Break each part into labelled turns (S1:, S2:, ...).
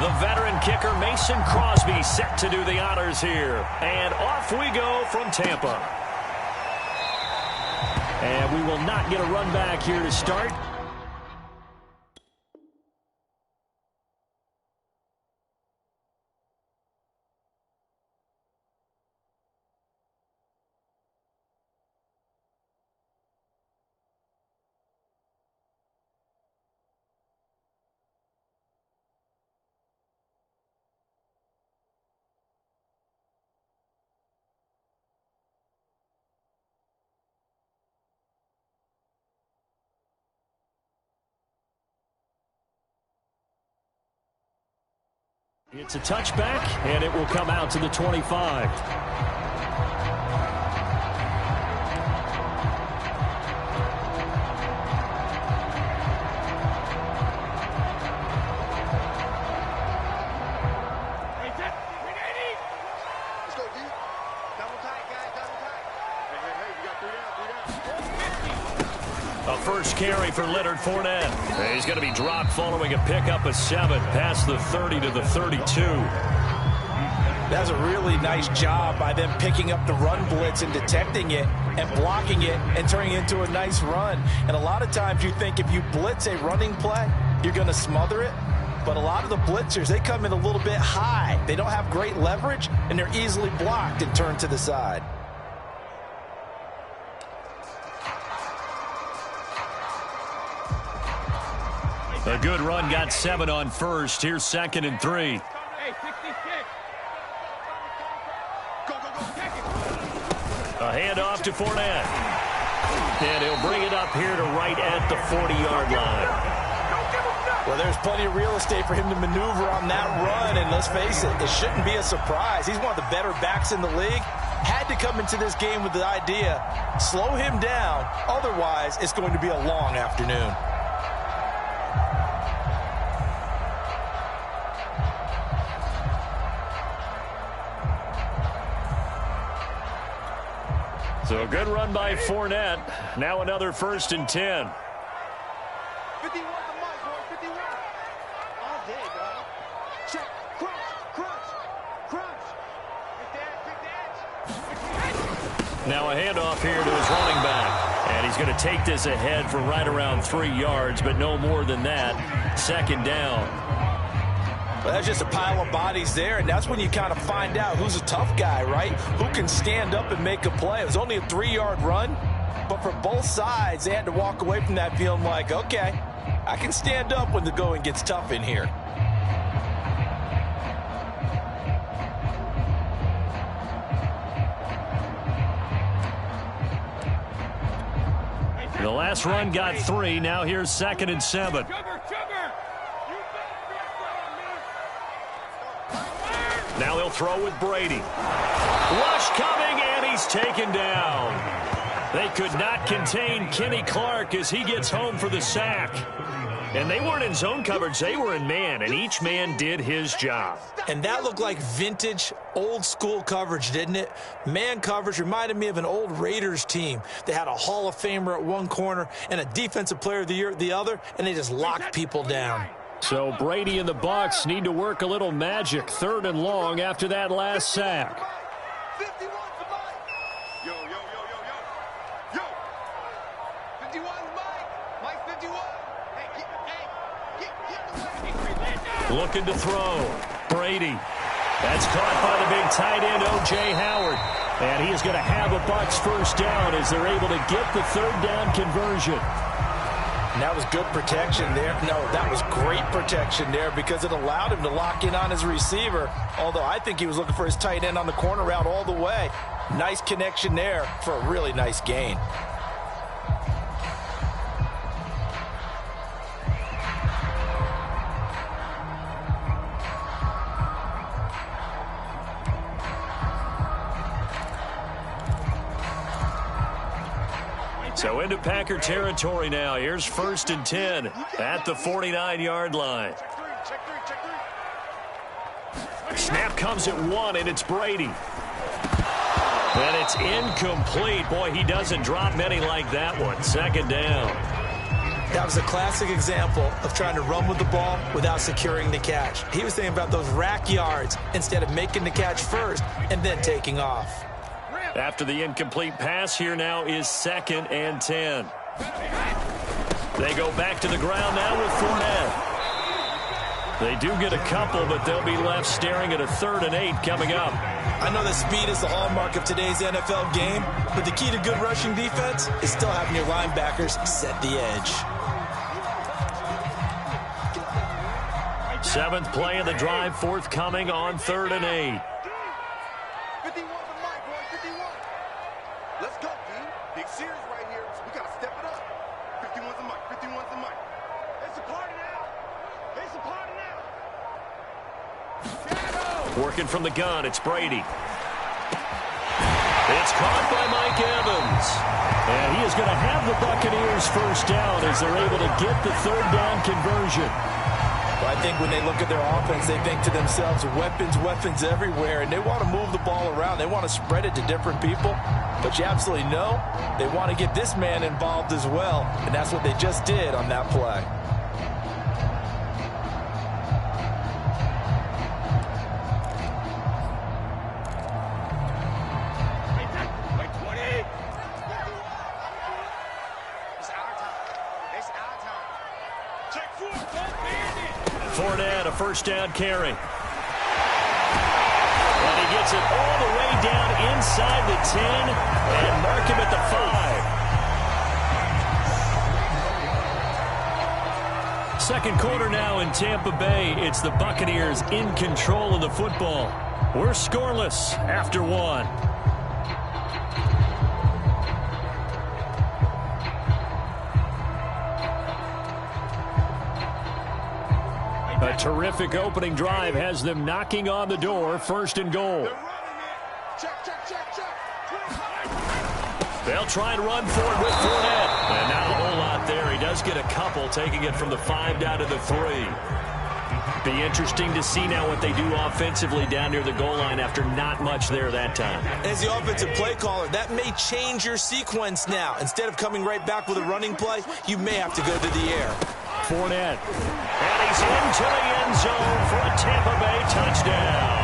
S1: The veteran kicker Mason Crosby set to do the honors here. And off we go from Tampa. And we will not get a run back here to start. It's a touchback, and it will come out to the 25. A first carry for Leonard Fournette. He's going to be dropped following a pickup of 7 past the 30 to the 32.
S2: That's a really nice job by them picking up the run blitz and detecting it and blocking it and turning it into a nice run. And a lot of times you think if you blitz a running play, you're going to smother it. But a lot of the blitzers, they come in a little bit high. They don't have great leverage, and they're easily blocked and turned to the side.
S1: A good run, got 7 on first. Here's 2nd and 3.
S3: Hey, 66.
S1: A handoff to Fournette. And he'll bring it up here to right at the 40-yard line.
S2: Well, there's plenty of real estate for him to maneuver on that run, and let's face it, it shouldn't be a surprise. He's one of the better backs in the league. Had to come into this game with the idea, slow him down, otherwise it's going to be a long afternoon.
S1: So a good run by Fournette. Now another 1st and 10.
S3: 51 to Mike, boy, 51. All day, dog. Check, crunch. Big
S1: Now a handoff here to his running back. And he's going to take this ahead for right around 3 yards, but no more than that. 2nd down.
S2: Well, that's just a pile of bodies there, and that's when you kind of find out who's a tough guy, right? Who can stand up and make a play. It was only a 3-yard run, but for both sides, they had to walk away from that feeling like, okay, I can stand up when the going gets tough in here.
S1: The last run got 3. Now here's 2nd and 7. Now he'll throw with Brady. Rush coming, and he's taken down. They could not contain Kenny Clark as he gets home for the sack. And they weren't in zone coverage. They were in man, and each man did his job.
S2: And that looked like vintage, old-school coverage, didn't it? Man coverage reminded me of an old Raiders team. They had a Hall of Famer at one corner and a Defensive Player of the Year at the other, and they just locked people down.
S1: So Brady and the Bucs need to work a little magic. 3rd and long after that last sack.
S3: 51 for Mike. Yo. 51 for Mike. Mike 51. Hey.
S1: Looking to throw. Brady. That's caught by the big tight end, O.J. Howard. And he is going to have a Bucs 1st down as they're able to get the 3rd down conversion.
S2: And that was good protection there. No, that was great protection there because it allowed him to lock in on his receiver. Although I think he was looking for his tight end on the corner route all the way. Nice connection there for a really nice gain.
S1: So into Packer territory now. Here's 1st and 10 at the 49-yard line. Snap comes at 1, and it's Brady. And it's incomplete. Boy, he doesn't drop many like that one. 2nd down.
S2: That was a classic example of trying to run with the ball without securing the catch. He was thinking about those rack yards instead of making the catch first and then taking off.
S1: After the incomplete pass, here now is 2nd and 10. They go back to the ground now with Fournette. They do get a couple, but they'll be left staring at a 3rd and 8 coming up.
S2: I know that speed is the hallmark of today's NFL game, but the key to good rushing defense is still having your linebackers set the edge.
S1: 7th play of the drive forthcoming on 3rd and 8.
S3: 51's the mic, boy. 51. Let's go, D. Big series right here. We got to step it up. 51's the mic. 51's the mic. It's a party now. It's a party now. Shadow.
S1: Working from the gun, it's Brady. It's caught by Mike Evans. And he is going to have the Buccaneers first down as they're able to get the 3rd down conversion.
S2: Well, I think when they look at their offense, they think to themselves, weapons, weapons everywhere, and they want to move the ball around. They want to spread it to different people. But you absolutely know they want to get this man involved as well, and that's what they just did on that play.
S1: Fournette, a first down carry. And he gets it all the way down inside the 10 and mark him at the 5. Second quarter now in Tampa Bay. It's the Buccaneers in control of the football. We're scoreless after 1. A terrific opening drive has them knocking on the door. 1st and goal.
S3: Check, check, check, check.
S1: They'll try and run for it with Fournette. And not a whole lot there. He does get a couple, taking it from the 5 down to the 3. Be interesting to see now what they do offensively down near the goal line after not much there that time.
S2: As the offensive play caller, that may change your sequence now. Instead of coming right back with a running play, you may have to go to the air.
S1: Fournette. And he's into the end zone for a Tampa Bay touchdown.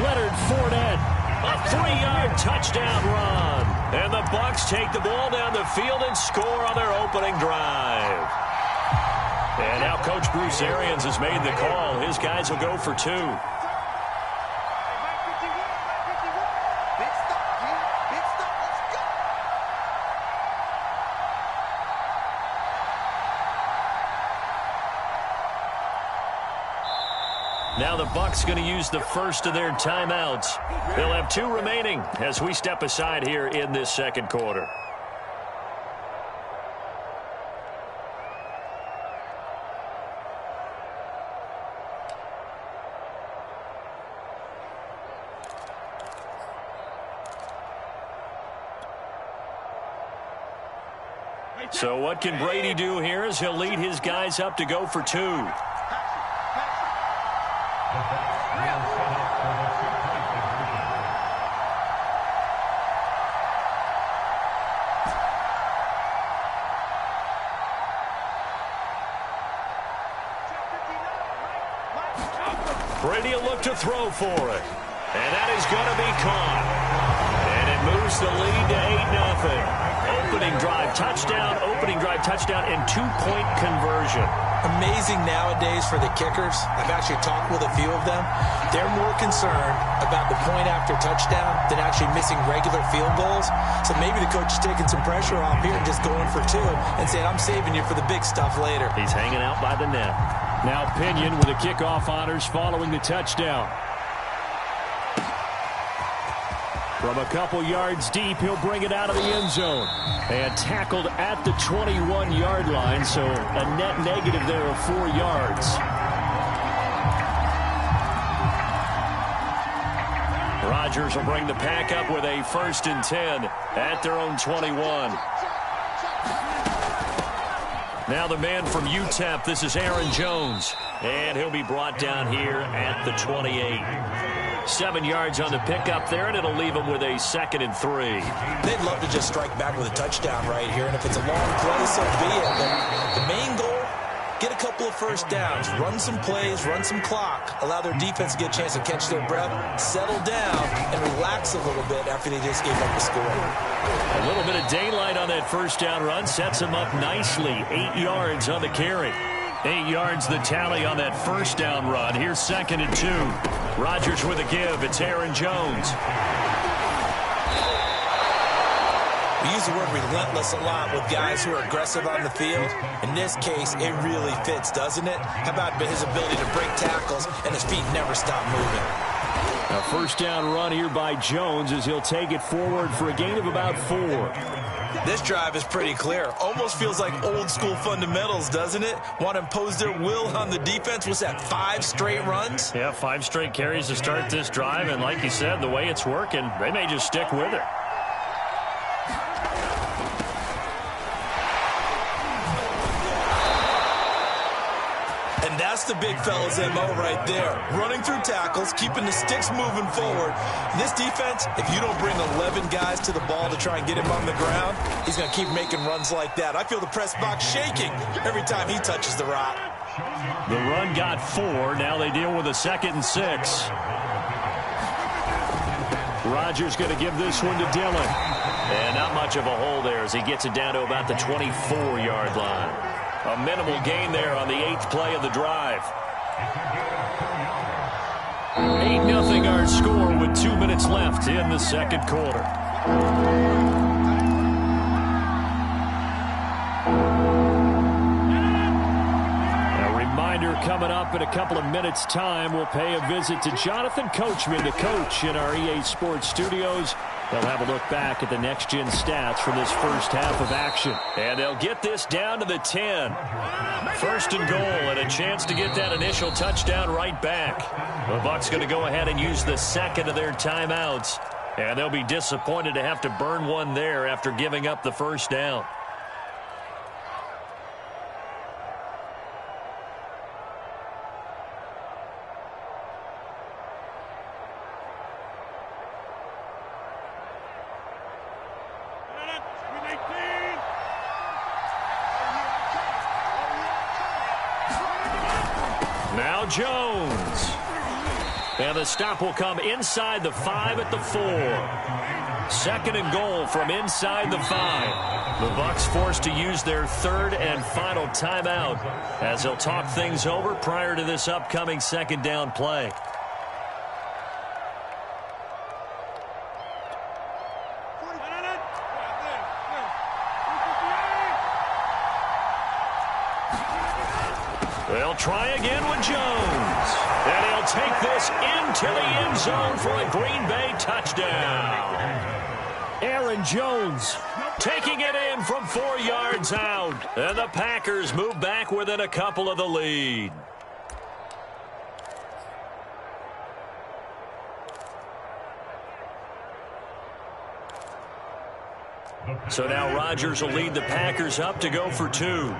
S1: Leonard Fournette, a 3-yard touchdown run. And the Bucs take the ball down the field and score on their opening drive. And now Coach Bruce Arians has made the call. His guys will go for 2. Now the Bucs going to use the first of their timeouts. They'll have 2 remaining as we step aside here in this second quarter. So what can Brady do here as he'll lead his guys up to go for 2. Brady will look to throw for it. And that is going to be caught. And it moves the lead to 8-0. Opening drive touchdown, and 2-point conversion.
S2: Amazing nowadays for the kickers. I've actually talked with a few of them. They're more concerned about the point after touchdown than actually missing regular field goals. So maybe the coach is taking some pressure off here and just going for 2 and saying, I'm saving you for the big stuff later.
S1: He's hanging out by the net. Now Pinion with the kickoff honors following the touchdown. From a couple yards deep, he'll bring it out of the end zone. And tackled at the 21-yard line, so a net negative there of 4 yards. Rodgers will bring the pack up with a 1st and 10 at their own 21. Now the man from UTEP, this is Aaron Jones. And he'll be brought down here at the 28. 7 yards on the pickup there, and it'll leave them with a 2nd and 3.
S2: They'd love to just strike back with a touchdown right here, and if it's a long play, so be it. But the main goal, get a couple of first downs, run some plays, run some clock, allow their defense to get a chance to catch their breath, settle down, and relax a little bit after they just gave up the score.
S1: A little bit of daylight on that first down run sets them up nicely. 8 yards on the carry. 8 yards the tally on that first down run. Here's 2nd and 2. Rodgers with a give. It's Aaron Jones.
S2: We use the word relentless a lot with guys who are aggressive on the field. In this case, it really fits, doesn't it? How about his ability to break tackles and his feet never stop moving?
S1: A first down run here by Jones as he'll take it forward for a gain of about 4.
S2: This drive is pretty clear. Almost feels like old school fundamentals, doesn't it? Want to impose their will on the defense. What's that, 5 straight runs?
S1: Yeah, 5 straight carries to start this drive. And like you said, the way it's working, they may just stick with it.
S2: And that's the big fella's MO right there. Running through tackles, keeping the sticks moving forward. This defense, if you don't bring 11 guys to the ball to try and get him on the ground, he's going to keep making runs like that. I feel the press box shaking every time he touches the rock.
S1: The run got 4. Now they deal with a 2nd and 6. Rodgers going to give this one to Dillon. And not much of a hole there as he gets it down to about the 24-yard line. A minimal gain there on the 8th play of the drive. 8-0 our score with 2 minutes left in the second quarter. A reminder coming up in a couple of minutes' time. We'll pay a visit to Jonathan Coachman, the coach in our EA Sports studios. They'll have a look back at the next-gen stats from this first half of action. And they'll get this down to the 10. 1st and goal and a chance to get that initial touchdown right back. The Bucs going to go ahead and use the 2nd of their timeouts. And they'll be disappointed to have to burn one there after giving up the first down. Now Jones. And the stop will come inside the 5 at the 4. 2nd and goal from inside the 5. The Bucs forced to use their 3rd and final timeout as they'll talk things over prior to this upcoming 2nd down play. They'll try again with Jones. And he'll take this into the end zone for a Green Bay touchdown. Aaron Jones taking it in from 4 yards out. And the Packers move back within a couple of the lead. So now Rodgers will lead the Packers up to go for 2.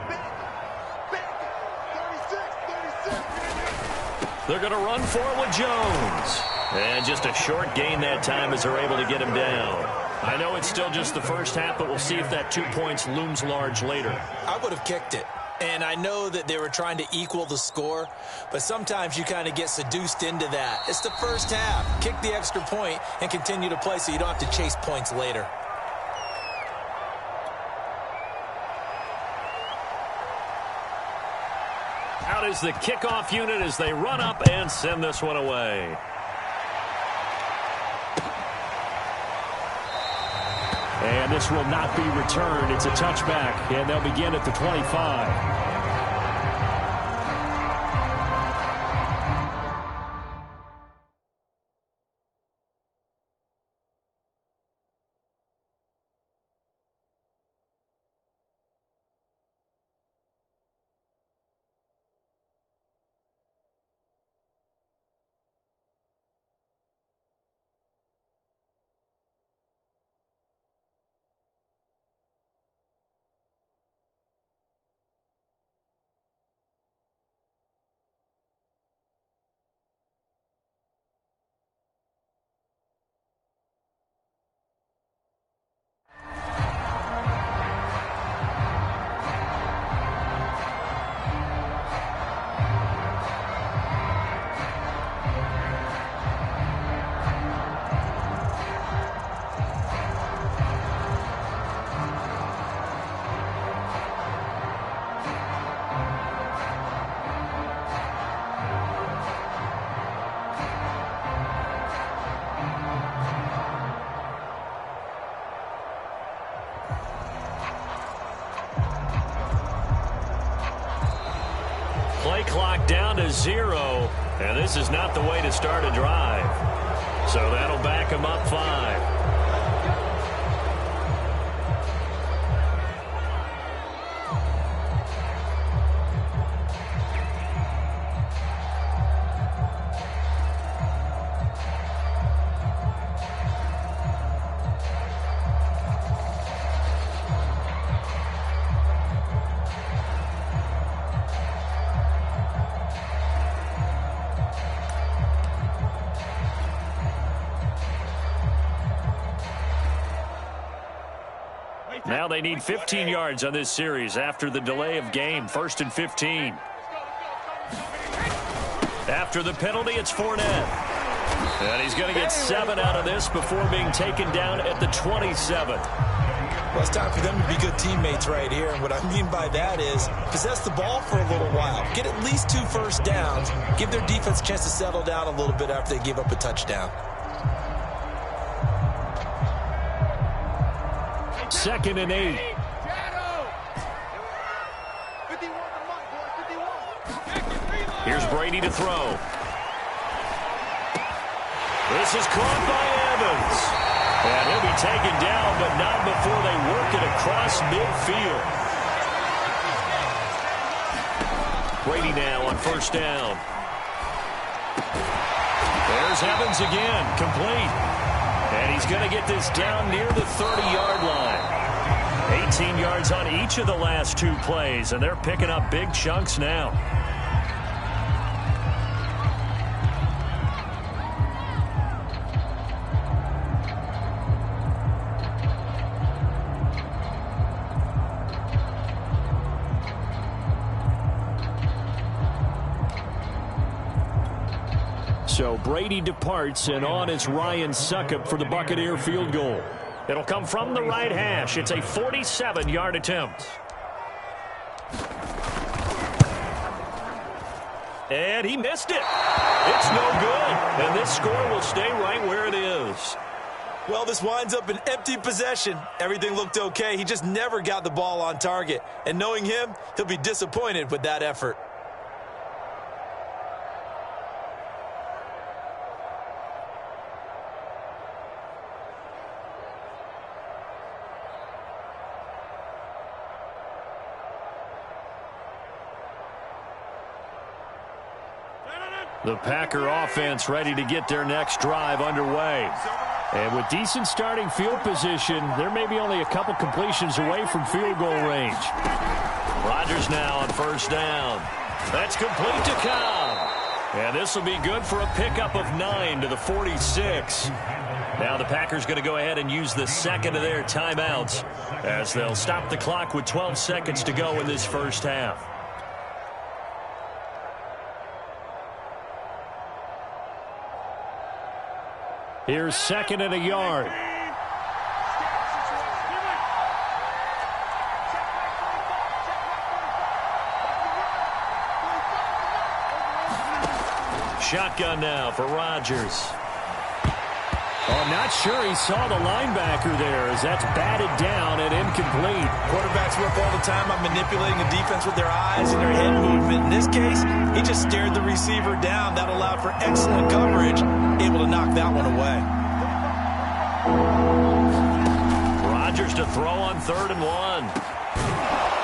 S1: They're going to run for it with Jones. And just a short gain that time as they're able to get him down. I know it's still just the first half, but we'll see if that 2 points looms large later.
S2: I would have kicked it. And I know that they were trying to equal the score, but sometimes you kind of get seduced into that. It's the first half. Kick the extra point and continue to play so you don't have to chase points later.
S1: Out is the kickoff unit as they run up and send this one away. And this will not be returned. It's a touchback, and they'll begin at the 25. Play clock down to 0, and this is not the way to start a drive. So that'll back them up 5. Now they need 15 yards on this series after the delay of game. 1st and 15. After the penalty, it's Fournette. And he's going to get 7 out of this before being taken down at the 27.
S2: Well, it's time for them to be good teammates right here. And what I mean by that is possess the ball for a little while. Get at least 2 first downs. Give their defense a chance to settle down a little bit after they give up a touchdown.
S1: 2nd and 8. Here's Brady to throw. This is caught by Evans. And he'll be taken down, but not before they work it across midfield. Brady now on 1st down. There's Evans again, complete. And he's going to get this down near the 30-yard line. 18 yards on each of the last 2 plays, and they're picking up big chunks now. So Brady departs, and on is Ryan Succop for the Buccaneer field goal. It'll come from the right hash. It's a 47-yard attempt. And he missed it. It's no good. And this score will stay right where it is.
S2: Well, this winds up an empty possession. Everything looked okay. He just never got the ball on target. And knowing him, he'll be disappointed with that effort.
S1: The Packer offense ready to get their next drive underway. And with decent starting field position, there may be only a couple completions away from field goal range. Rodgers now on 1st down. That's complete to Cobb. And this will be good for a pickup of 9 to the 46. Now the Packers going to go ahead and use the 2nd of their timeouts as they'll stop the clock with 12 seconds to go in this first half. Here's 2nd and a yard. Shotgun now for Rodgers. I'm not sure he saw the linebacker there as that's batted down and incomplete.
S2: Quarterbacks work all the time on manipulating the defense with their eyes and their head movement. In this case, he just stared the receiver down. That allowed for excellent coverage, able to knock that one away.
S1: Rodgers to throw on 3rd and 1.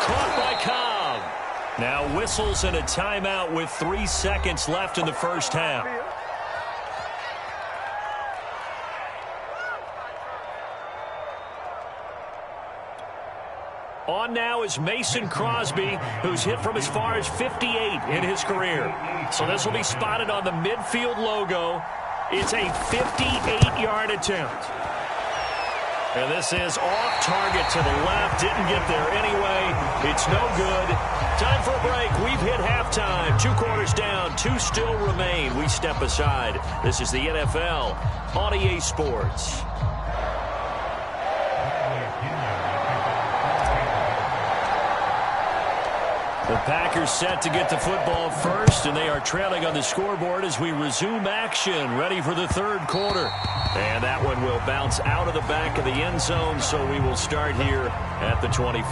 S1: Caught by Cobb. Now whistles and a timeout with 3 seconds left in the first half. On now is Mason Crosby, who's hit from as far as 58 in his career. So this will be spotted on the midfield logo. It's a 58-yard attempt. And this is off target to the left. Didn't get there anyway. It's no good. Time for a break. We've hit halftime. 2 quarters down. 2 still remain. We step aside. This is the NFL on EA Sports. The Packers set to get the football first, and they are trailing on the scoreboard as we resume action, ready for the 3rd quarter. And that one will bounce out of the back of the end zone, so we will start here at the 25.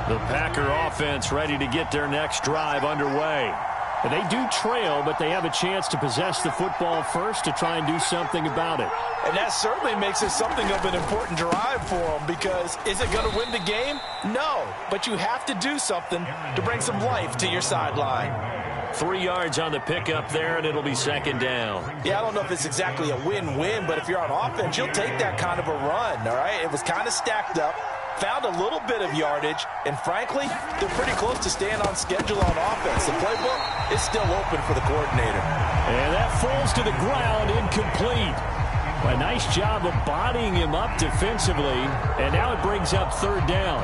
S1: The Packer offense ready to get their next drive underway. They do trail, but they have a chance to possess the football first to try and do something about it.
S2: And that certainly makes it something of an important drive for them, because is it going to win the game? No, but you have to do something to bring some life to your sideline.
S1: 3 yards on the pickup there, and it'll be second down.
S2: Yeah, I don't know if it's exactly a win-win, but if you're on offense, you'll take that kind of a run, all right? It was kind of stacked up, found a little bit of yardage, and frankly, they're pretty close to staying on schedule on offense. The playbook is still open for the coordinator.
S1: And that falls to the ground, incomplete. A nice job of bodying him up defensively, and now it brings up third down.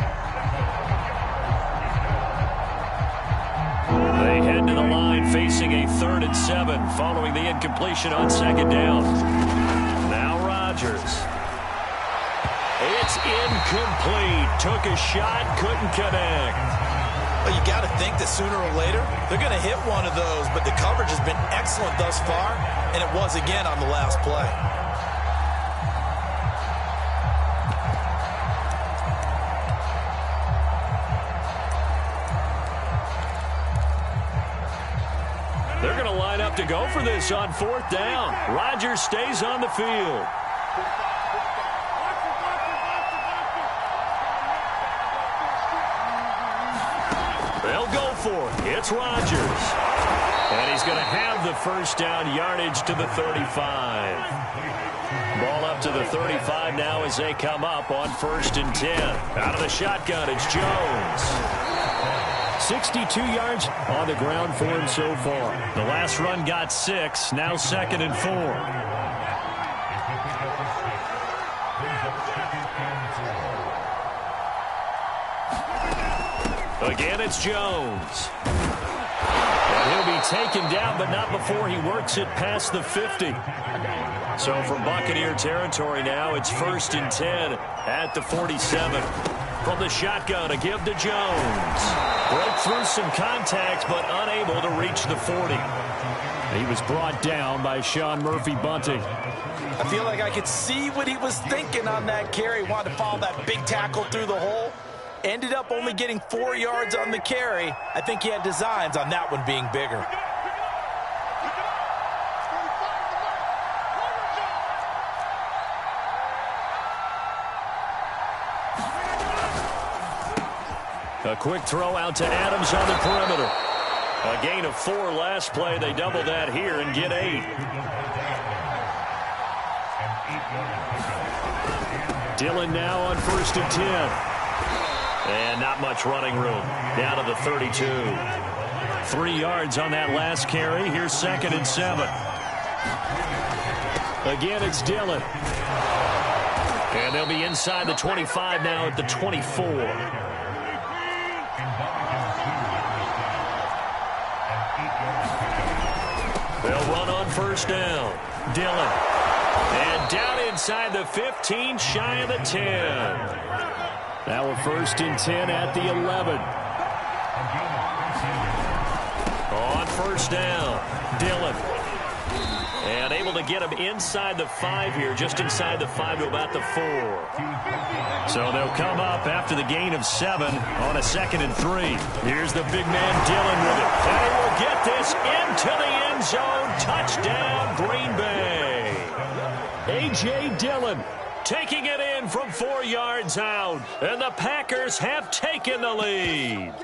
S1: They head to the line facing a 3rd and 7 following the incompletion on second down. Now Rodgers. It's incomplete. Took a shot, couldn't connect.
S2: Well, you got to think that sooner or later they're going to hit one of those, but the coverage has been excellent thus far, and it was again on the last play.
S1: They're going to line up to go for this on 4th down. Rodgers stays on the field. They'll go for it. It's Rodgers. And he's going to have the first down yardage to the 35. Ball up to the 35 now as they come up on 1st and 10. Out of the shotgun, it's Jones. 62 yards on the ground for him so far. The last run got 6, now 2nd and 4. Again, it's Jones. And he'll be taken down, but not before he works it past the 50. So from Buccaneer territory now, it's 1st and 10 at the 47. From the shotgun, a give to Jones. Broke through some contact, but unable to reach the 40. He was brought down by Sean Murphy-Bunting.
S2: I feel like I could see what he was thinking on that carry. Wanted to follow that big tackle through the hole. Ended up only getting 4 yards on the carry. I think he had designs on that one being bigger.
S1: A quick throw out to Adams on the perimeter. A gain of 4 last play. They double that here and get 8. Dillon now on 1st and 10. And not much running room. Down to the 32. 3 yards on that last carry. Here's 2nd and 7. Again, it's Dillon. And they'll be inside the 25 now at the 24. They'll run on 1st down. Dillon. And down inside the 15, shy of the 10. Now a 1st and 10 at the 11. On 1st down, Dillon. And able to get him inside the 5 here, just inside the 5 to about the 4. So they'll come up after the gain of 7 on a 2nd and 3. Here's the big man Dillon with it. And he will get this into the end zone. Touchdown, Green Bay. A.J. Dillon taking it in from 4 yards out. And the Packers have taken the lead.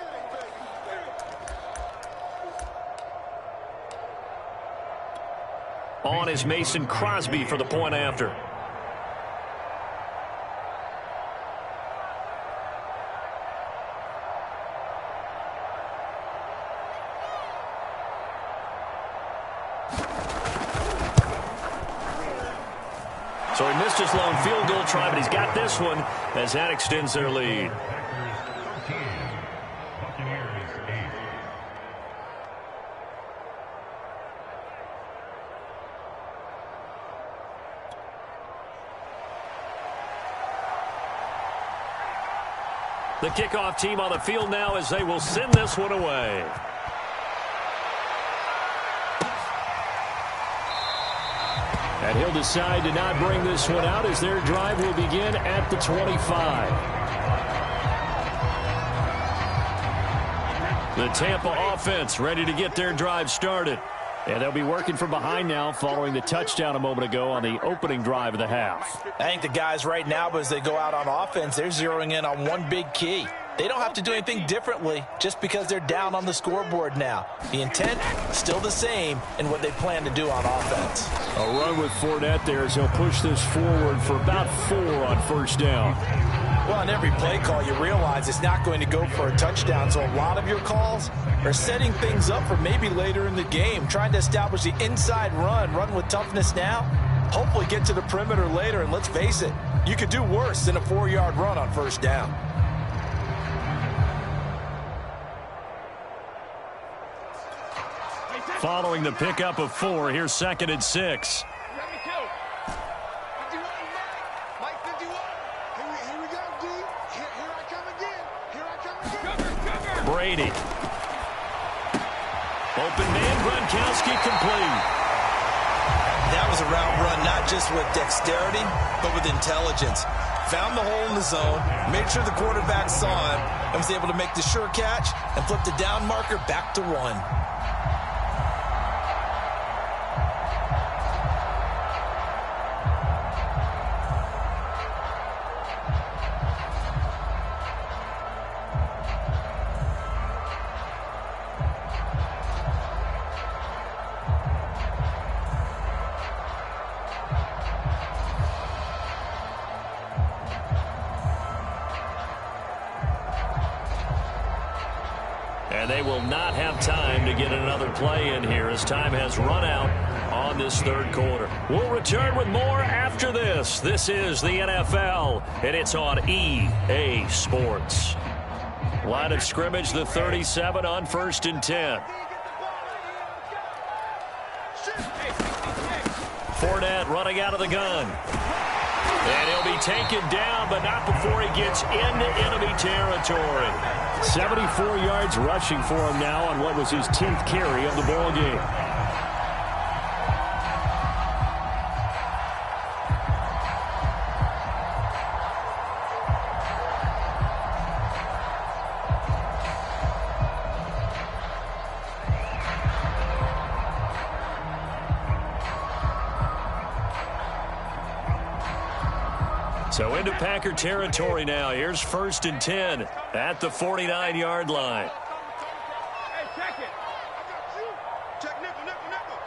S1: On is Mason Crosby for the point after. So he missed his lone field goal try, but he's got this one as that extends their lead. The kickoff team on the field now as they will send this one away. And he'll decide to not bring this one out as their drive will begin at the 25. The Tampa offense ready to get their drive started. And they'll be working from behind now following the touchdown a moment ago on the opening drive of the half.
S2: I think the guys right now, as they go out on offense, they're zeroing in on one big key. They don't have to do anything differently just because they're down on the scoreboard now. The intent, still the same in what they plan to do on offense.
S1: A run with Fournette there as he'll push this forward for about 4 on first down.
S2: Well, on every play call, you realize it's not going to go for a touchdown, so a lot of your calls are setting things up for maybe later in the game, trying to establish the inside run with toughness now, hopefully get to the perimeter later, and let's face it, you could do worse than a 4-yard run on first down.
S1: Following the pickup of 4, here's 2nd and 6. Brady. Open man, Gronkowski complete.
S2: That was a route run, not just with dexterity, but with intelligence. Found the hole in the zone, made sure the quarterback saw him, and was able to make the sure catch and flip the down marker back to 1.
S1: And they will not have time to get another play in here as time has run out on this third quarter. We'll return with more after this. This is the NFL, and it's on EA Sports. Line of scrimmage, the 37 on 1st and 10. Fournette running out of the gun. And he'll be taken down, but not before he gets into enemy territory. 74 yards rushing for him now on what was his 10th carry of the ball game. So into Packer territory now. Here's 1st and 10 at the 49-yard line.
S3: Hey, check it. I got you. Check nickel.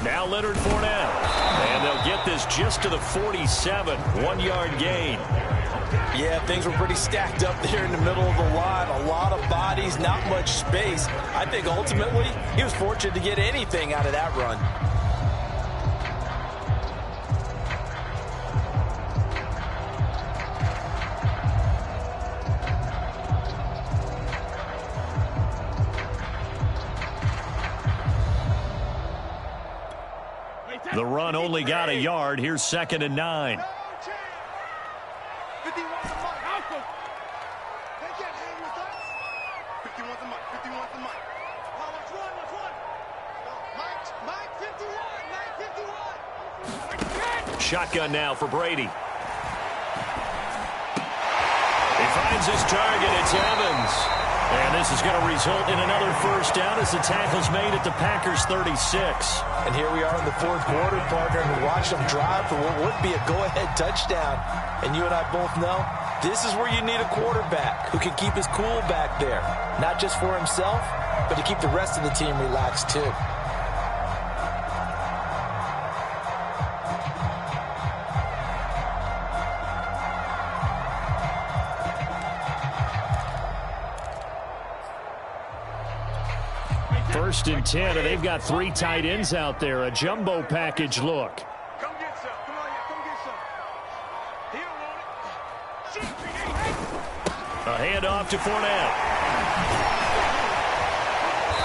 S3: Hey.
S1: Now Leonard Fournette. And they'll get this just to the 47. 1-yard gain.
S2: Yeah, things were pretty stacked up there in the middle of the line. A lot of bodies, not much space. I think ultimately he was fortunate to get anything out of that run.
S1: The run only got a yard. Here's 2nd and 9.
S3: 51's the mic. They can't hang with us. 51's the mic. 51's the mic. Oh, let's run. Mike 51.
S1: Shotgun now for Brady. He finds his target. It's Evans. And this is going to result in another first down as the tackle's made at the Packers' 36.
S2: And here we are in the fourth quarter, partner, and we watched them drive for what would be a go-ahead touchdown. And you and I both know this is where you need a quarterback who can keep his cool back there. Not just for himself, but to keep the rest of the team relaxed too.
S1: First and 10, and they've got 3 tight ends out there. A jumbo package look.
S3: Come get some. Come on, come get some. He don't want it.
S1: A handoff to Fournette.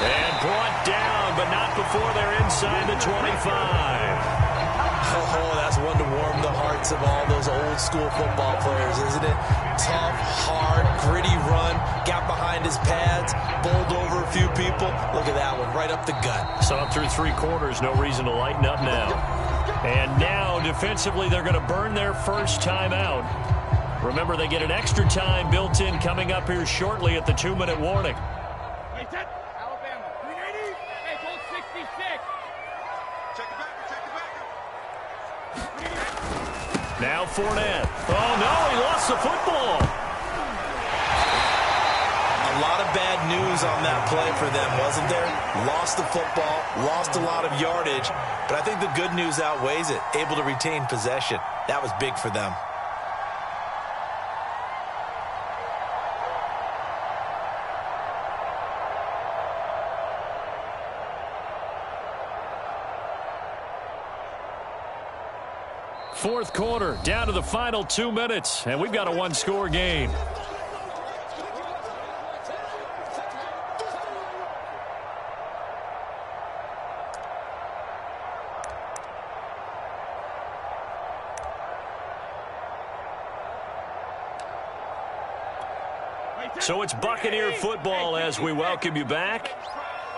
S1: And brought down, but not before they're inside the 25.
S2: Oh, that's one to warm the hearts of all those old school football players, isn't it? Tough, hard, gritty run, got behind his pads, bowled over a few people. Look at that one, right up the gut.
S1: So up through 3 quarters, no reason to lighten up now. And now, defensively, they're going to burn their first time out. Remember, they get an extra time built in coming up here shortly at the 2-minute warning.
S4: Alabama, 380. Hey, goal 66.
S3: Check it back. Check it back.
S1: Now Fournette. Oh, no, he lost the football.
S2: A lot of bad news on that play for them, wasn't there? Lost the football, lost a lot of yardage, but I think the good news outweighs it. Able to retain possession. That was big for them.
S1: Fourth quarter, down to the final 2 minutes, and we've got a one-score game. So it's Buccaneer football as we welcome you back.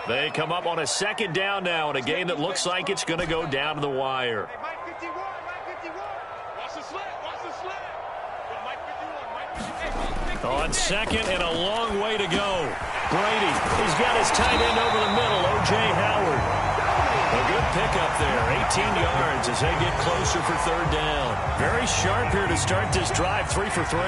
S1: They come up on a second down now in a game that looks like it's going to go down to the wire. On second and a long way to go. Brady, he's got his tight end over the middle, O.J. Howard. A good pickup there, 18 yards as they get closer for third down. Very sharp here to start this drive, 3 for 3.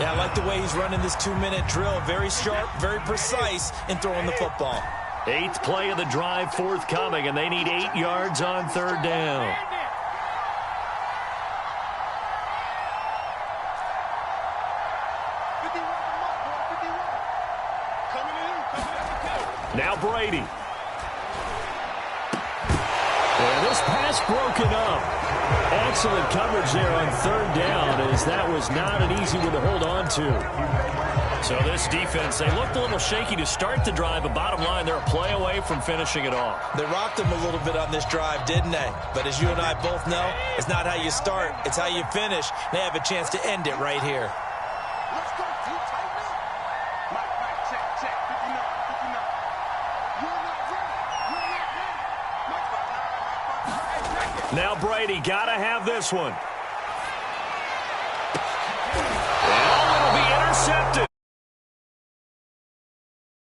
S2: Yeah, I like the way he's running this 2-minute drill. Very sharp, very precise in throwing the football.
S1: 8th play of the drive forthcoming, and they need 8 yards on third down. Now Brady. And this pass broken up. Excellent coverage there on third down, as that was not an easy one to hold on to. So this defense, they looked a little shaky to start the drive, but bottom line, they're a play away from finishing it off.
S2: They rocked them a little bit on this drive, didn't they? But as you and I both know, it's not how you start, it's how you finish. They have a chance to end it right here.
S3: Let's go, team. Tighten up. Mike, check. 59. You're not ready. Mike, 59.
S1: Now Brady got to have this one.